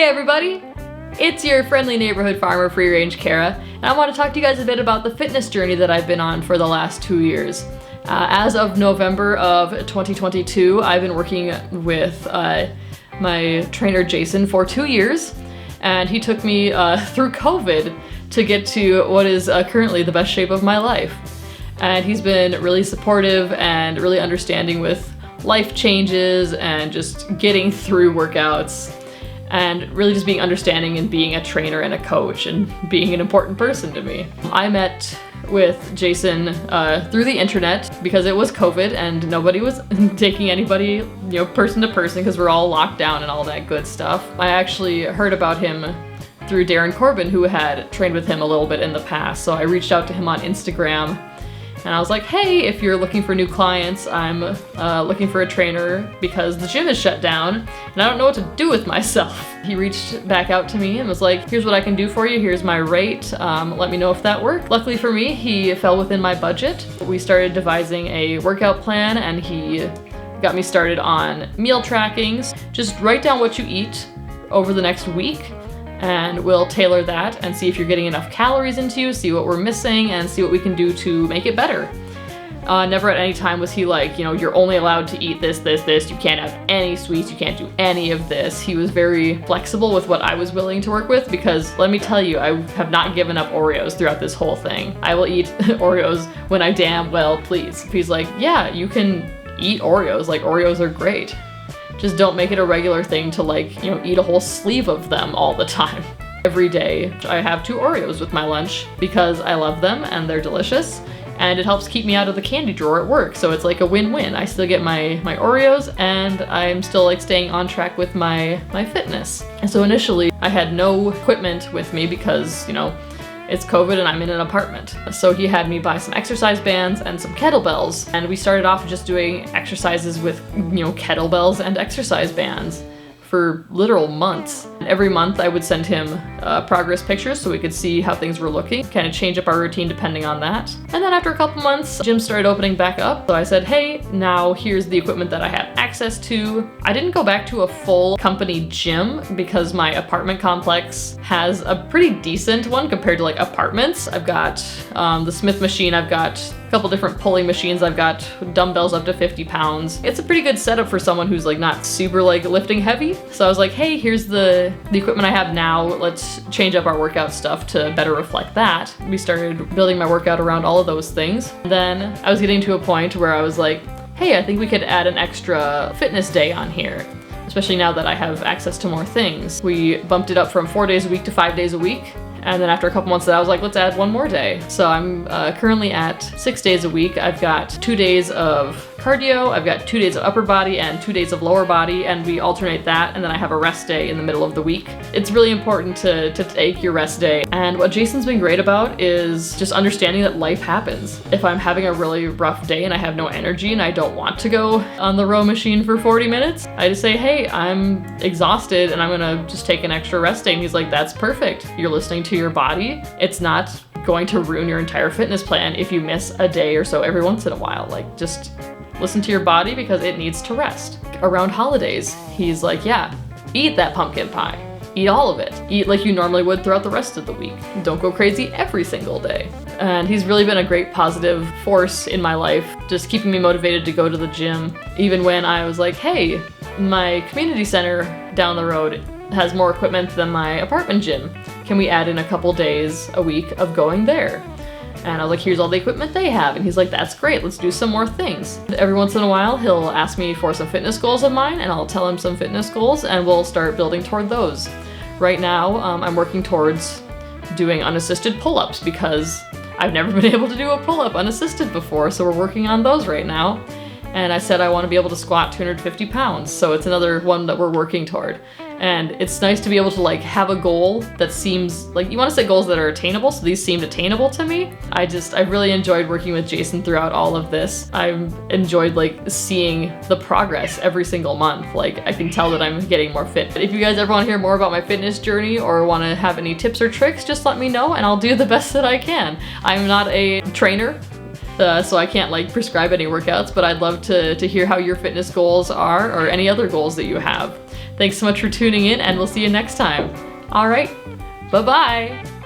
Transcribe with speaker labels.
Speaker 1: Hey everybody! It's your friendly neighborhood farmer, Free Range Kara, and I want to talk to you guys a bit about the fitness journey that I've been on for the last 2 years. As of November of 2022, I've been working with my trainer Jason for 2 years, and he took me through COVID to get to what is currently the best shape of my life. And he's been really supportive and really understanding with life changes and just getting through workouts and really just being understanding and being a trainer and a coach and being an important person to me. I met with Jason through the internet because it was COVID and nobody was taking anybody, person to person because we're all locked down and all that good stuff. I actually heard about him through Darren Corbin, who had trained with him a little bit in the past. So I reached out to him on Instagram and I was like, hey, if you're looking for new clients, I'm looking for a trainer because the gym is shut down and I don't know what to do with myself. He reached back out to me and was like, here's what I can do for you, here's my rate, let me know if that worked. Luckily for me, he fell within my budget. We started devising a workout plan and he got me started on meal trackings. Just write down what you eat over the next week, and we'll tailor that and see if you're getting enough calories into you, see what we're missing, and see what we can do to make it better. Never at any time was he like, you're only allowed to eat this, you can't have any sweets, you can't do any of this. He was very flexible with what I was willing to work with because let me tell you, I have not given up Oreos throughout this whole thing. I will eat Oreos when I damn well please. He's like, yeah, you can eat Oreos, like Oreos are great. Just don't make it a regular thing to eat a whole sleeve of them all the time. Every day I have 2 Oreos with my lunch because I love them and they're delicious and it helps keep me out of the candy drawer at work. So it's like a win-win. I still get my Oreos and I'm still staying on track with my fitness. And so initially I had no equipment with me because, it's COVID and I'm in an apartment. So he had me buy some exercise bands and some kettlebells. And we started off just doing exercises with, kettlebells and exercise bands for literal months. Every month I would send him progress pictures so we could see how things were looking, kind of change up our routine depending on that. And then after a couple months, gym started opening back up. So I said, hey, now here's the equipment that I have access to. I didn't go back to a full company gym because my apartment complex has a pretty decent one compared to apartments. I've got the Smith machine, I've got a couple different pulling machines, I've got dumbbells up to 50 pounds. It's a pretty good setup for someone who's not super lifting heavy. So I was like, hey, here's the equipment I have now, let's change up our workout stuff to better reflect that. We started building my workout around all of those things. And then I was getting to a point where I was like, hey, I think we could add an extra fitness day on here, especially now that I have access to more things. We bumped it up from 4 days a week to 5 days a week. And then after a couple months of that, I was like, let's add one more day. So I'm currently at 6 days a week. I've got 2 days of cardio, I've got 2 days of upper body and 2 days of lower body, and we alternate that, and then I have a rest day in the middle of the week. It's really important to take your rest day. And what Jason's been great about is just understanding that life happens. If I'm having a really rough day and I have no energy and I don't want to go on the row machine for 40 minutes, I just say, hey, I'm exhausted and I'm gonna just take an extra rest day. And he's like, that's perfect. You're listening to your body. It's not going to ruin your entire fitness plan if you miss a day or so every once in a while. Just listen to your body because it needs to rest. Around holidays, he's like, yeah, eat that pumpkin pie. Eat all of it. Eat like you normally would throughout the rest of the week. Don't go crazy every single day. And he's really been a great positive force in my life, just keeping me motivated to go to the gym. Even when I was like, hey, my community center down the road has more equipment than my apartment gym. Can we add in a couple days a week of going there? And I was like, here's all the equipment they have. And he's like, that's great, let's do some more things. Every once in a while, he'll ask me for some fitness goals of mine and I'll tell him some fitness goals and we'll start building toward those. Right now, I'm working towards doing unassisted pull-ups because I've never been able to do a pull-up unassisted before, so we're working on those right now. And I said I want to be able to squat 250 pounds, so it's another one that we're working toward. And it's nice to be able to have a goal that seems you want to set goals that are attainable, so these seemed attainable to me. I really enjoyed working with Jason throughout all of this. I've enjoyed seeing the progress every single month. I can tell that I'm getting more fit. But if you guys ever want to hear more about my fitness journey or want to have any tips or tricks, just let me know and I'll do the best that I can. I'm not a trainer, so I can't prescribe any workouts, but I'd love to hear how your fitness goals are or any other goals that you have. Thanks so much for tuning in, and we'll see you next time. All right, bye-bye.